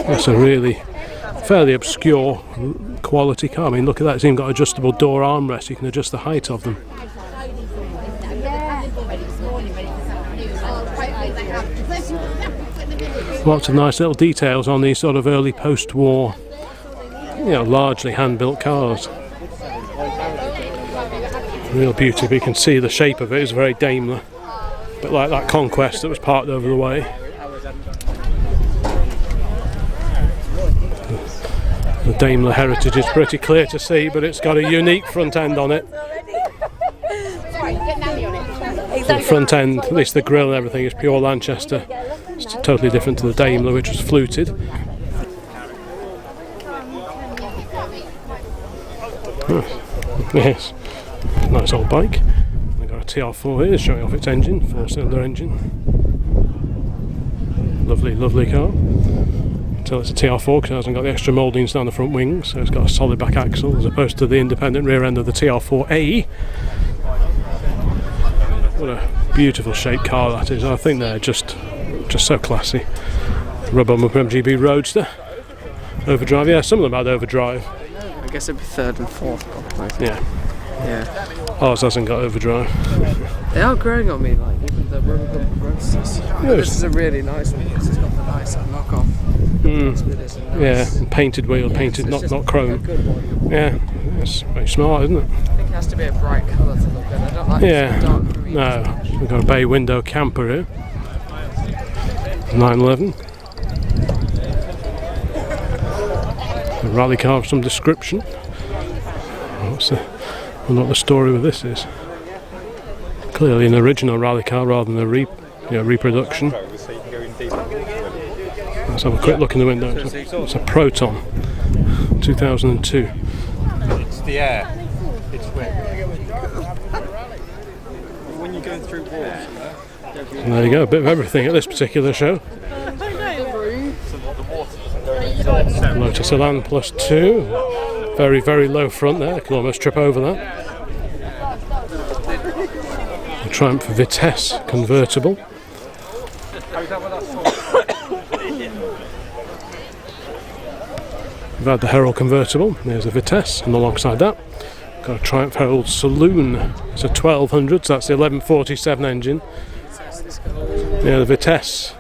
That's a really fairly obscure quality car. I mean, look at that, it's even got adjustable door armrests, you can adjust the height of them. Lots of nice little details on these sort of early post-war, largely hand-built cars. Real beauty, but you can see the shape of it is very Daimler, a bit like that Conquest that was parked over the way. The Daimler heritage is pretty clear to see, but it's got a unique front end on it. The front end, at least the grille and everything, is pure Lanchester. It's totally different to the Daimler, which was fluted. Yes, nice old bike. We've got a TR4 here showing off its engine, 4-cylinder engine. Lovely, lovely car. Until it's a TR4 because it hasn't got the extra mouldings down the front wings, so it's got a solid back axle as opposed to the independent rear end of the TR4A. What a beautiful shaped car that is. I think they're just so classy. Rubber Moped MGB Roadster. Overdrive, yeah, some of them had overdrive. I guess it'd be third and fourth probably. Yeah. Yeah. Ours hasn't got overdrive. They are growing on me, like even the rubber roadsters. This is a really nice one because it's got the nice knockoff. Yeah, and painted wheel, painted, not chrome. Yeah, it's very smart, isn't it? I think it has to be a bright colour to look good. I don't like dark green. No, we've got a bay window camper here. 911. A rally car of some description. I wonder what the story with this is. Clearly an original rally car rather than a reproduction. Let's have a quick look in the window. It's a Proton, 2002. It's the air. It's when you're going through walls. And there you go, a bit of everything at this particular show. Lotus Elan plus 2. Very, very low front there. I can almost trip over that. A Triumph Vitesse convertible. We've had the Herald convertible. There's a Vitesse, and alongside that, got a Triumph Herald Saloon. It's a 1200, so that's the 1147 engine. Yeah, the Vitesse.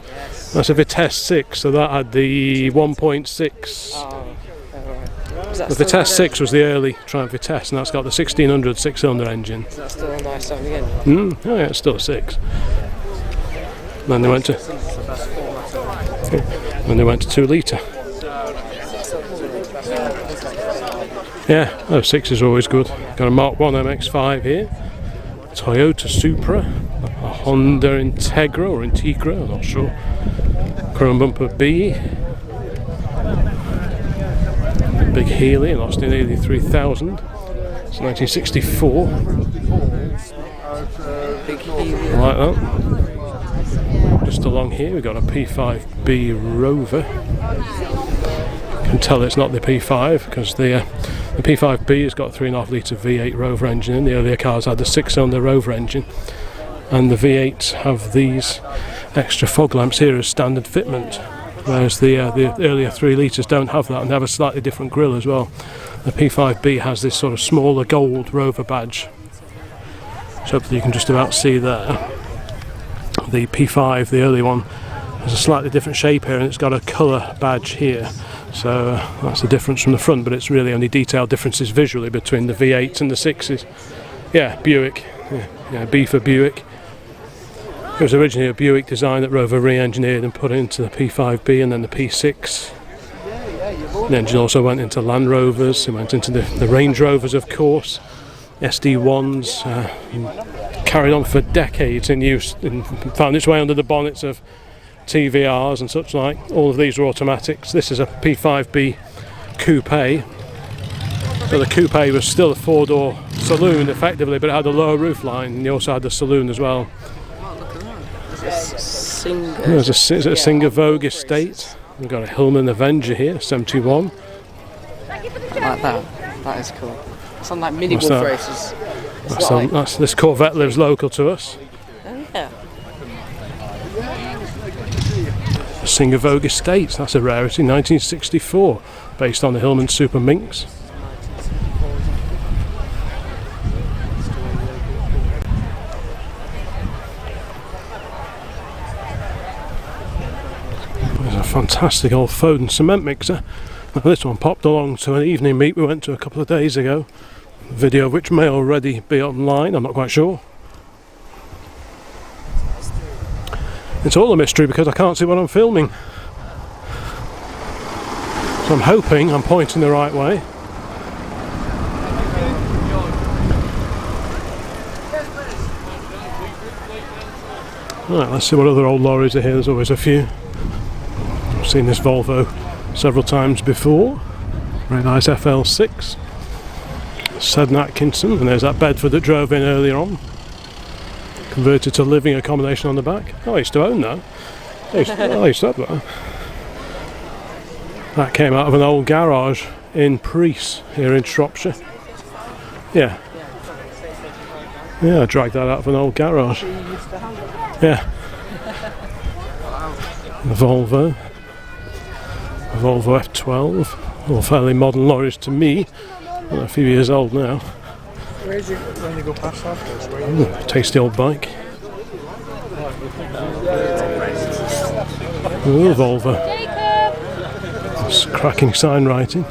That's a Vitesse 6, so that had the 1.6. The Vitesse 6 was the early Triumph Vitesse, and that's got the 1600 6-cylinder engine. Is that still a nice sounding engine? Oh yeah, it's still a 6. Then they went to 2 litre. Yeah, 6s are always good. Got a Mark 1 MX-5 here. Toyota Supra, a Honda Integra or Integra, I'm not sure. Chrome bumper B. Big Healy, an Austin Healy 3000. It's 1964. I like that. Just along here we've got a P5B Rover. You can tell it's not the P5 because the P5B has got a 3.5 litre V8 Rover engine in. The earlier cars had the 6-cylinder Rover engine, and the V8s have these extra fog lamps here as standard fitment, whereas the earlier 3 litres don't have that and have a slightly different grille as well. The P5B has this sort of smaller gold Rover badge, so hopefully you can just about see there. The P5, the early one, has a slightly different shape here, and it's got a colour badge here. So that's the difference from the front, but it's really only detailed differences visually between the V8s and the 6s. Yeah, Buick. Yeah, B for Buick. It was originally a Buick design that Rover re-engineered and put into the P5B and then the P6. The engine also went into Land Rovers, it went into the Range Rovers, of course. SD1s, carried on for decades in use and found its way under the bonnets of TVRs and such like. All of these were automatics. This is a P5B coupe. So the coupe was still a 4-door saloon effectively, but it had a lower roof line, and you also had the saloon as well. There's a Singer Vogue estate. We've got a Hillman Avenger here, 71. I like that. That is cool. It's on like mini wolf races. This Corvette lives local to us. Oh yeah. Singer Vogue Estates, that's a rarity, 1964, based on the Hillman Super Minx. There's a fantastic old Foden cement mixer. Now this one popped along to an evening meet we went to a couple of days ago, a video of which may already be online, I'm not quite sure. It's all a mystery because I can't see what I'm filming. So I'm hoping I'm pointing the right way. Right, let's see what other old lorries are here. There's always a few. I've seen this Volvo several times before. Very nice FL6. Seddon Atkinson, and there's that Bedford that drove in earlier on. Converted to living accommodation on the back. Oh, I used to own that. I used to have that. That came out of an old garage in Preece, here in Shropshire. Yeah. Yeah, I dragged that out of an old garage. Yeah. The Volvo F12, all fairly modern lorries to me. Well, a few years old now. Where is it when you go past that? Tasty old bike. Ooh, Volvo. It's cracking sign writing.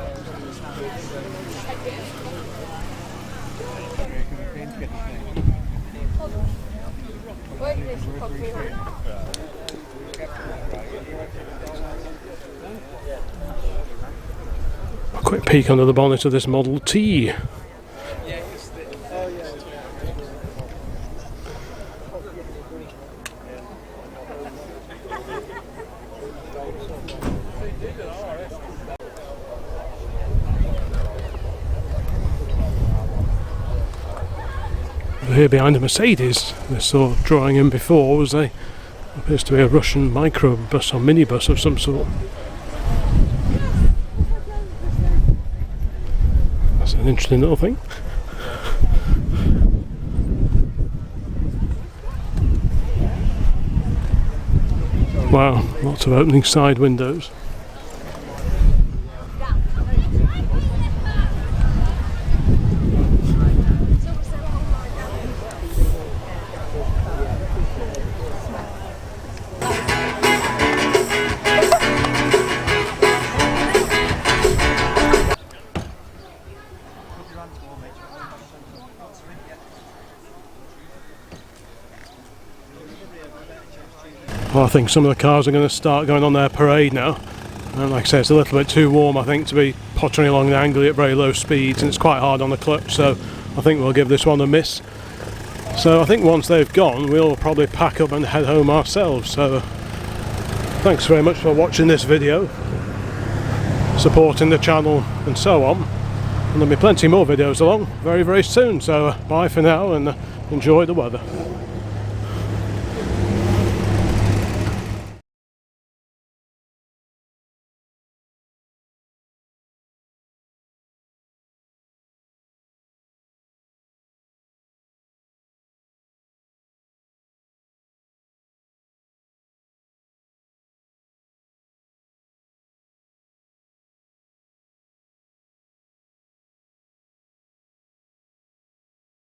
A quick peek under the bonnet of this Model T. Here behind a Mercedes, this saw drawing in before, was appears to be a Russian microbus or minibus of some sort. That's an interesting little thing. Wow, lots of opening side windows. Well, I think some of the cars are going to start going on their parade now, and like I say, it's a little bit too warm I think to be pottering along the Anglia at very low speeds, and it's quite hard on the clutch, so I think we'll give this one a miss. So I think once they've gone we'll probably pack up and head home ourselves. So thanks very much for watching this video, supporting the channel and so on, and there'll be plenty more videos along very soon, so bye for now and enjoy the weather.